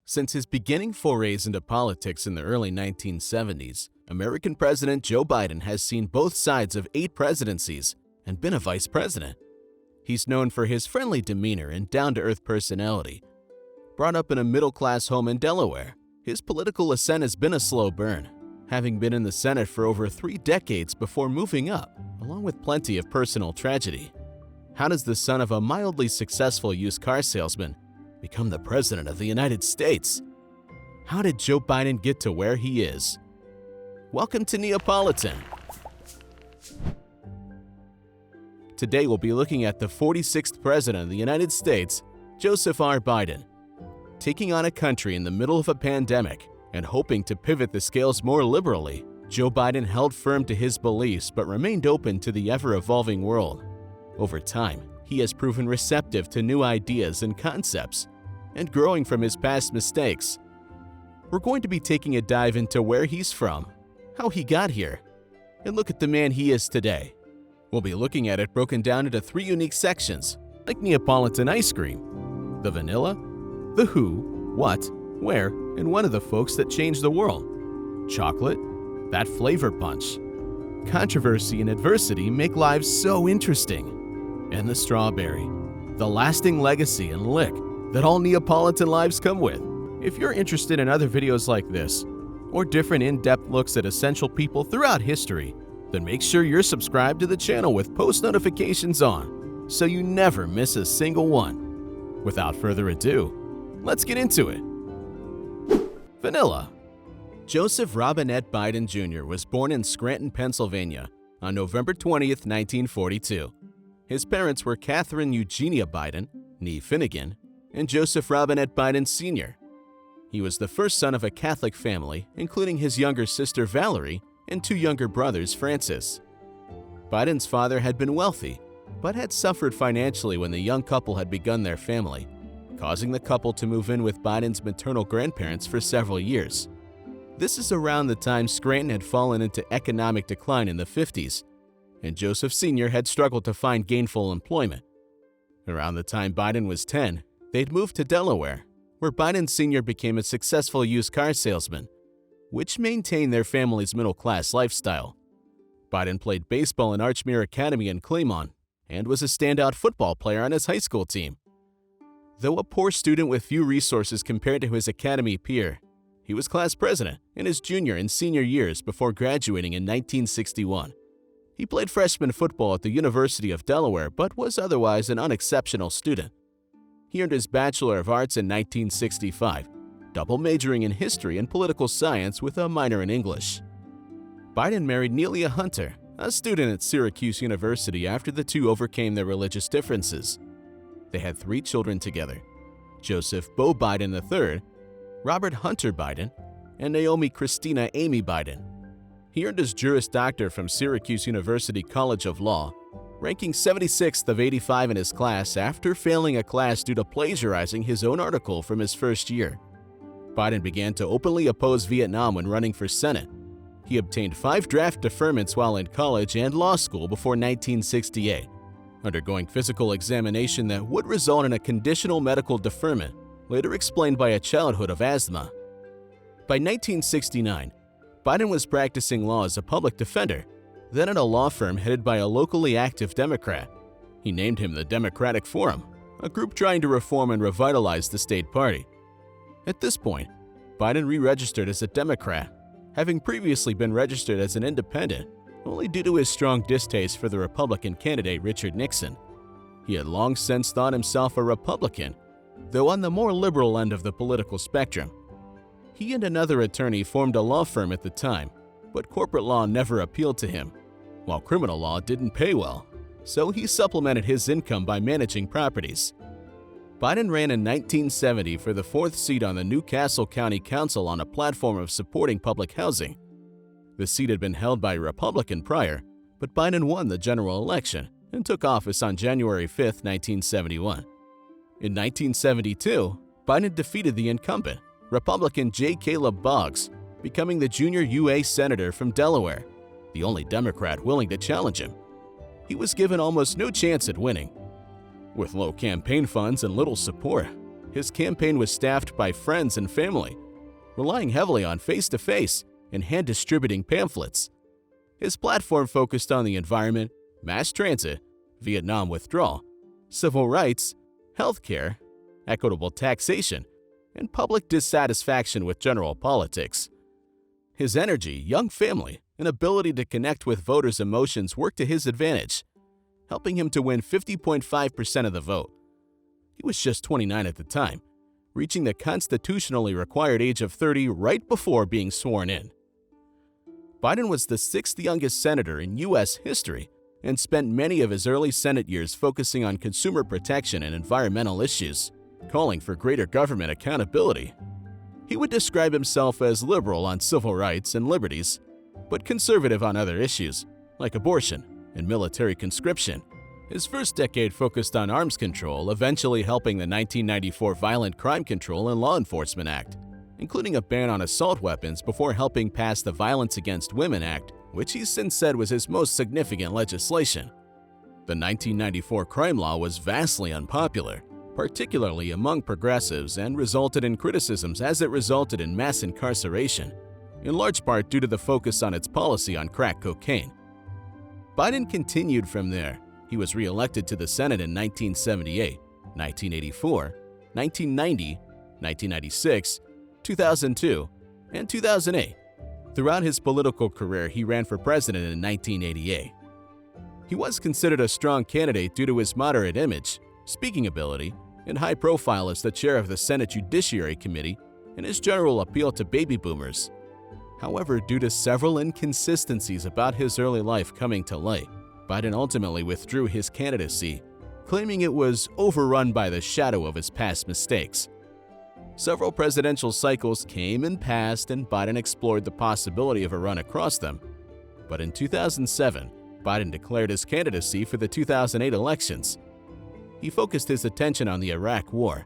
Since his beginning forays into politics in the early 1970s, American President Joe Biden has seen both sides of 8 presidencies and been a vice president. He's known for his friendly demeanor and down-to-earth personality. Brought up in a middle-class home in Delaware, his political ascent has been a slow burn, having been in the Senate for over 3 decades before moving up, along with plenty of personal tragedy. How does the son of a mildly successful used car salesman become the President of the United States? How did Joe Biden get to where he is? Welcome to Neapolitan. Today we'll be looking at the 46th President of the United States, Joseph R. Biden. Taking on a country in the middle of a pandemic and hoping to pivot the scales more liberally, Joe Biden held firm to his beliefs but remained open to the ever-evolving world. Over time, he has proven receptive to new ideas and concepts, and growing from his past mistakes. We're going to be taking a dive into where he's from, how he got here, and look at the man he is today. We'll be looking at it broken down into 3 unique sections, like Neapolitan Ice Cream, the vanilla, the who, what, where, and when of the folks that changed the world, chocolate, that flavor punch. Controversy and adversity make lives so interesting. And the strawberry, the lasting legacy and lick that all Neapolitan lives come with. If you're interested in other videos like this, or different in-depth looks at essential people throughout history, then make sure you're subscribed to the channel with post notifications on, so you never miss a single one. Without further ado, let's get into it. Vanilla. Joseph Robinette Biden Jr. was born in Scranton, Pennsylvania on November 20th, 1942. His parents were Catherine Eugenia Biden, née Finnegan, and Joseph Robinette Biden Sr. He was the first son of a Catholic family, including his younger sister Valerie and 2 younger brothers, Francis. Biden's father had been wealthy, but had suffered financially when the young couple had begun their family, causing the couple to move in with Biden's maternal grandparents for several years. This is around the time Scranton had fallen into economic decline in the 50s, and Joseph Sr. had struggled to find gainful employment. Around the time Biden was 10, they'd moved to Delaware, where Biden Sr. became a successful used car salesman, which maintained their family's middle-class lifestyle. Biden played baseball in Archmere Academy in Claymont and was a standout football player on his high school team. Though a poor student with few resources compared to his academy peer, he was class president in his junior and senior years before graduating in 1961. He played freshman football at the University of Delaware but was otherwise an unexceptional student. He earned his Bachelor of Arts in 1965, double majoring in history and political science with a minor in English. Biden married Nelia Hunter, a student at Syracuse University, after the two overcame their religious differences. They had 3 children together: Joseph Bo Biden III, Robert Hunter Biden, and Naomi Christina Amy Biden. He earned his Juris Doctor from Syracuse University College of Law, ranking 76th of 85 in his class after failing a class due to plagiarizing his own article from his first year. Biden began to openly oppose Vietnam when running for Senate. He obtained 5 draft deferments while in college and law school before 1968, undergoing physical examination that would result in a conditional medical deferment, later explained by a childhood of asthma. By 1969, Biden was practicing law as a public defender, then at a law firm headed by a locally active Democrat. He named him the Democratic Forum, a group trying to reform and revitalize the state party. At this point, Biden re-registered as a Democrat, having previously been registered as an independent only due to his strong distaste for the Republican candidate Richard Nixon. He had long since thought himself a Republican, though on the more liberal end of the political spectrum. He and another attorney formed a law firm at the time, but corporate law never appealed to him, while criminal law didn't pay well, so he supplemented his income by managing properties. Biden ran in 1970 for the 4th seat on the Newcastle County Council on a platform of supporting public housing. The seat had been held by a Republican prior, but Biden won the general election and took office on January 5, 1971. In 1972, Biden defeated the incumbent, Republican J. Caleb Boggs, becoming the junior UA senator from Delaware, the only Democrat willing to challenge him. He was given almost no chance at winning. With low campaign funds and little support, his campaign was staffed by friends and family, relying heavily on face-to-face and hand-distributing pamphlets. His platform focused on the environment, mass transit, Vietnam withdrawal, civil rights, healthcare, equitable taxation, and public dissatisfaction with general politics. His energy, young family, and ability to connect with voters' emotions worked to his advantage, helping him to win 50.5% of the vote. He was just 29 at the time, reaching the constitutionally required age of 30 right before being sworn in. Biden was the sixth youngest senator in U.S. history and spent many of his early Senate years focusing on consumer protection and environmental issues, calling for greater government accountability. He would describe himself as liberal on civil rights and liberties, but conservative on other issues, like abortion and military conscription. His first decade focused on arms control, eventually helping the 1994 Violent Crime Control and Law Enforcement Act, including a ban on assault weapons before helping pass the Violence Against Women Act, which he's since said was his most significant legislation. The 1994 crime law was vastly unpopular, particularly among progressives, and resulted in criticisms as it resulted in mass incarceration, in large part due to the focus on its policy on crack cocaine. Biden continued from there. He was re-elected to the Senate in 1978, 1984, 1990, 1996, 2002, and 2008. Throughout his political career, he ran for president in 1988. He was considered a strong candidate due to his moderate image, speaking ability, and high profile as the chair of the Senate Judiciary Committee and his general appeal to baby boomers. However, due to several inconsistencies about his early life coming to light, Biden ultimately withdrew his candidacy, claiming it was overrun by the shadow of his past mistakes. Several presidential cycles came and passed, and Biden explored the possibility of a run across them. But in 2007, Biden declared his candidacy for the 2008 elections. He focused his attention on the Iraq War,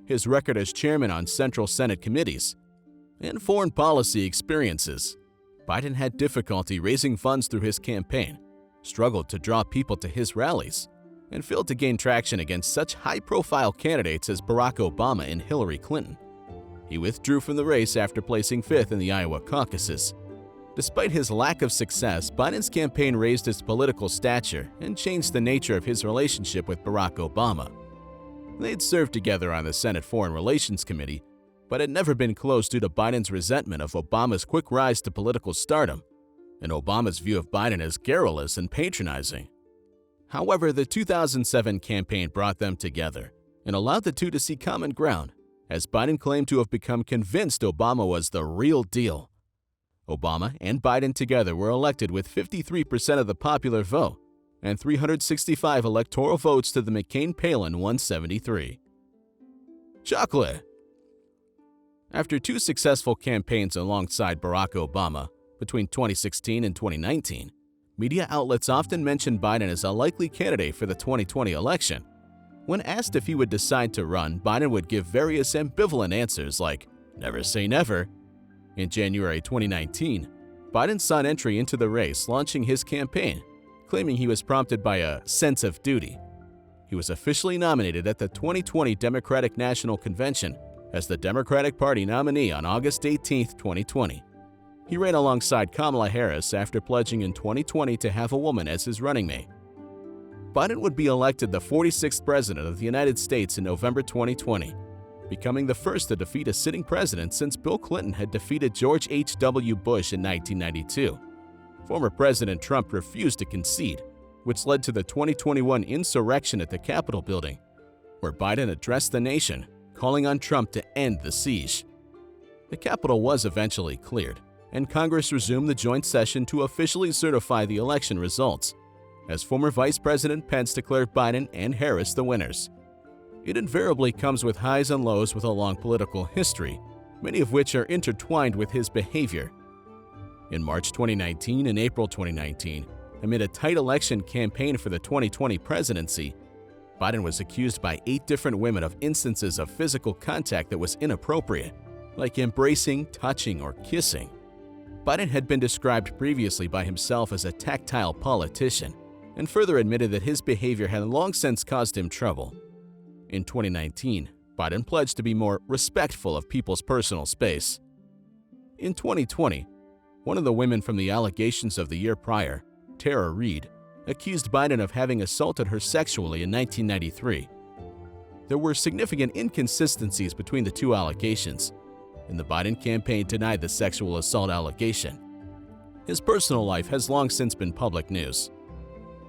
his record as chairman on Central Senate committees, and foreign policy experiences. Biden had difficulty raising funds through his campaign, struggled to draw people to his rallies, and failed to gain traction against such high-profile candidates as Barack Obama and Hillary Clinton. He withdrew from the race after placing fifth in the Iowa caucuses. Despite his lack of success, Biden's campaign raised his political stature and changed the nature of his relationship with Barack Obama. They'd served together on the Senate Foreign Relations Committee, but had never been close due to Biden's resentment of Obama's quick rise to political stardom and Obama's view of Biden as garrulous and patronizing. However, the 2007 campaign brought them together and allowed the two to see common ground, as Biden claimed to have become convinced Obama was the real deal. Obama and Biden together were elected with 53% of the popular vote and 365 electoral votes to the McCain-Palin 173. Chocolate. After two successful campaigns alongside Barack Obama between 2016 and 2019, media outlets often mentioned Biden as a likely candidate for the 2020 election. When asked if he would decide to run, Biden would give various ambivalent answers like, "Never say never." In January 2019, Biden sought entry into the race, launching his campaign, claiming he was prompted by a sense of duty. He was officially nominated at the 2020 Democratic National Convention as the Democratic Party nominee on August 18, 2020. He ran alongside Kamala Harris after pledging in 2020 to have a woman as his running mate. Biden would be elected the 46th President of the United States in November 2020, becoming the first to defeat a sitting president since Bill Clinton had defeated George H.W. Bush in 1992. Former President Trump refused to concede, which led to the 2021 insurrection at the Capitol building, where Biden addressed the nation, calling on Trump to end the siege. The Capitol was eventually cleared, and Congress resumed the joint session to officially certify the election results, as former Vice President Pence declared Biden and Harris the winners. It invariably comes with highs and lows with a long political history, many of which are intertwined with his behavior. In March 2019 and April 2019, amid a tight election campaign for the 2020 presidency, Biden was accused by 8 different women of instances of physical contact that was inappropriate, like embracing, touching, or kissing. Biden had been described previously by himself as a tactile politician, and further admitted that his behavior had long since caused him trouble. In 2019, Biden pledged to be more respectful of people's personal space. In 2020, one of the women from the allegations of the year prior, Tara Reid, accused Biden of having assaulted her sexually in 1993. There were significant inconsistencies between the two allegations, and the Biden campaign denied the sexual assault allegation. His personal life has long since been public news.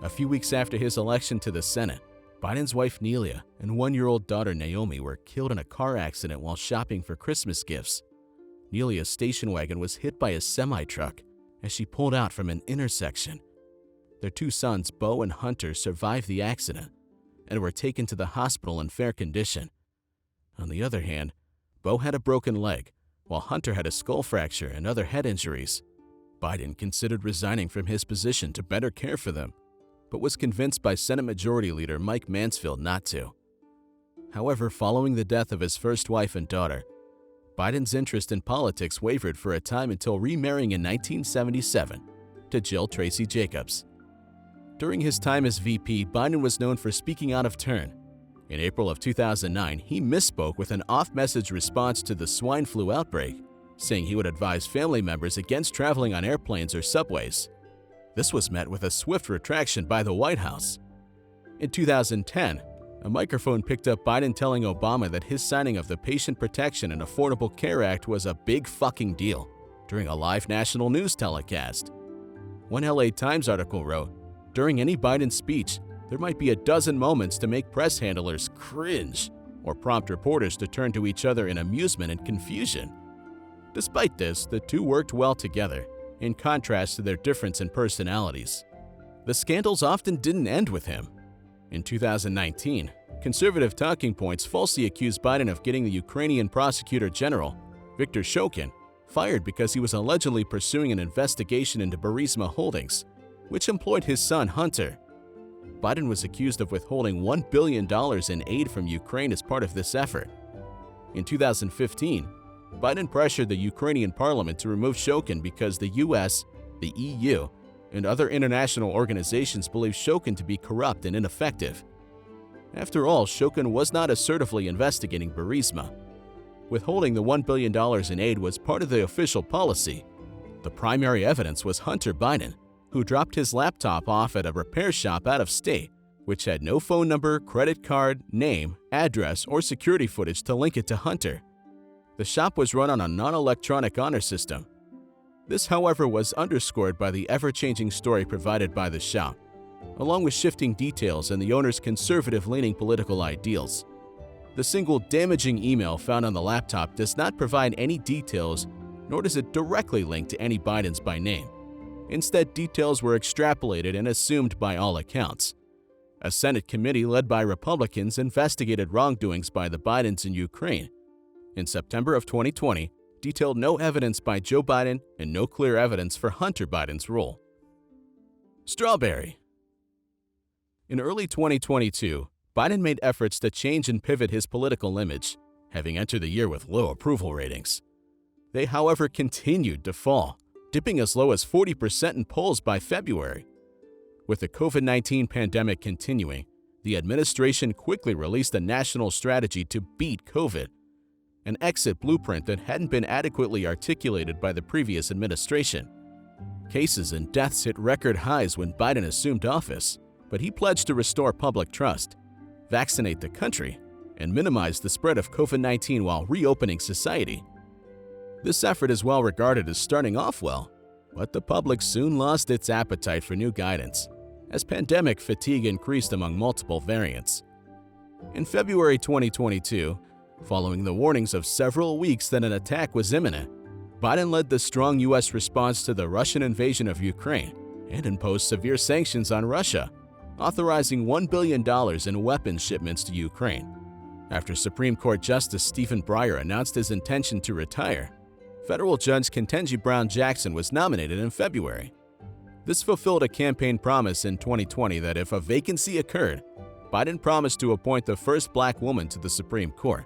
A few weeks after his election to the Senate, Biden's wife Nelia and 1-year-old daughter Naomi were killed in a car accident while shopping for Christmas gifts. Nelia's station wagon was hit by a semi-truck as she pulled out from an intersection. Their 2 sons, Beau and Hunter, survived the accident and were taken to the hospital in fair condition. On the other hand, Beau had a broken leg, while Hunter had a skull fracture and other head injuries. Biden considered resigning from his position to better care for them, but was convinced by Senate Majority Leader Mike Mansfield not to. However, following the death of his first wife and daughter, Biden's interest in politics wavered for a time until remarrying in 1977 to Jill Tracy Jacobs. During his time as VP, Biden was known for speaking out of turn. In April of 2009, he misspoke with an off-message response to the swine flu outbreak, saying he would advise family members against traveling on airplanes or subways. This was met with a swift retraction by the White House. In 2010, a microphone picked up Biden telling Obama that his signing of the Patient Protection and Affordable Care Act was a big fucking deal during a live national news telecast. One LA Times article wrote, "During any Biden speech, there might be a dozen moments to make press handlers cringe or prompt reporters to turn to each other in amusement and confusion." Despite this, the two worked well together, in contrast to their difference in personalities. The scandals often didn't end with him. In 2019, conservative talking points falsely accused Biden of getting the Ukrainian prosecutor general, Viktor Shokin, fired because he was allegedly pursuing an investigation into Burisma Holdings, which employed his son Hunter. Biden was accused of withholding $1 billion in aid from Ukraine as part of this effort. In 2015, Biden pressured the Ukrainian parliament to remove Shokin because the US, the EU, and other international organizations believed Shokin to be corrupt and ineffective. After all, Shokin was not assertively investigating Burisma. Withholding the $1 billion in aid was part of the official policy. The primary evidence was Hunter Biden, who dropped his laptop off at a repair shop out of state, which had no phone number, credit card, name, address, or security footage to link it to Hunter. The shop was run on a non-electronic honor system. This, however, was underscored by the ever-changing story provided by the shop, along with shifting details and the owner's conservative-leaning political ideals. The single damaging email found on the laptop does not provide any details, nor does it directly link to any Bidens by name. Instead, details were extrapolated and assumed by all accounts. A Senate committee led by Republicans investigated wrongdoings by the Bidens in Ukraine. In September of 2020, detailed no evidence by Joe Biden and no clear evidence for Hunter Biden's role. Strawberry. In early 2022, Biden made efforts to change and pivot his political image, having entered the year with low approval ratings. They, however, continued to fall, dipping as low as 40% in polls by February. With the COVID-19 pandemic continuing, the administration quickly released a national strategy to beat COVID, an exit blueprint that hadn't been adequately articulated by the previous administration. Cases and deaths hit record highs when Biden assumed office, but he pledged to restore public trust, vaccinate the country, and minimize the spread of COVID-19 while reopening society. This effort is well regarded as starting off well, but the public soon lost its appetite for new guidance, as pandemic fatigue increased among multiple variants. In February 2022, following the warnings of several weeks that an attack was imminent, Biden led the strong U.S. response to the Russian invasion of Ukraine and imposed severe sanctions on Russia, authorizing $1 billion in weapons shipments to Ukraine. After Supreme Court Justice Stephen Breyer announced his intention to retire, federal judge Ketanji Brown Jackson was nominated in February. This fulfilled a campaign promise in 2020 that if a vacancy occurred, Biden promised to appoint the first black woman to the Supreme Court.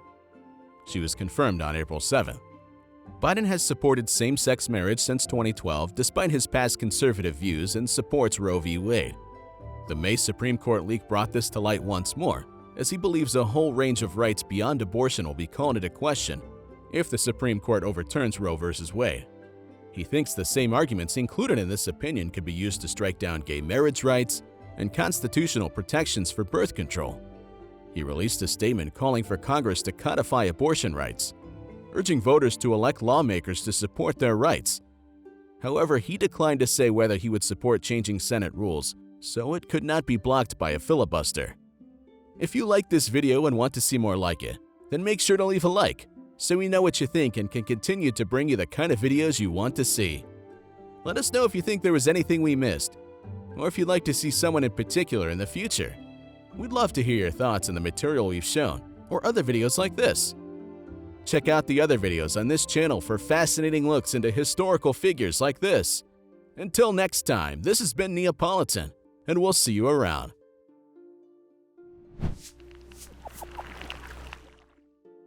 She was confirmed on April 7th. Biden has supported same-sex marriage since 2012 despite his past conservative views and supports Roe v. Wade. The May Supreme Court leak brought this to light once more, as he believes a whole range of rights beyond abortion will be called into question if the Supreme Court overturns Roe v. Wade. He thinks the same arguments included in this opinion could be used to strike down gay marriage rights and constitutional protections for birth control. He released a statement calling for Congress to codify abortion rights, urging voters to elect lawmakers to support their rights. However, he declined to say whether he would support changing Senate rules so it could not be blocked by a filibuster. If you like this video and want to see more like it, then make sure to leave a like so we know what you think and can continue to bring you the kind of videos you want to see. Let us know if you think there was anything we missed, or if you'd like to see someone in particular in the future. We'd love to hear your thoughts on the material we've shown, or other videos like this. Check out the other videos on this channel for fascinating looks into historical figures like this. Until next time, this has been Neapolitan, and we'll see you around.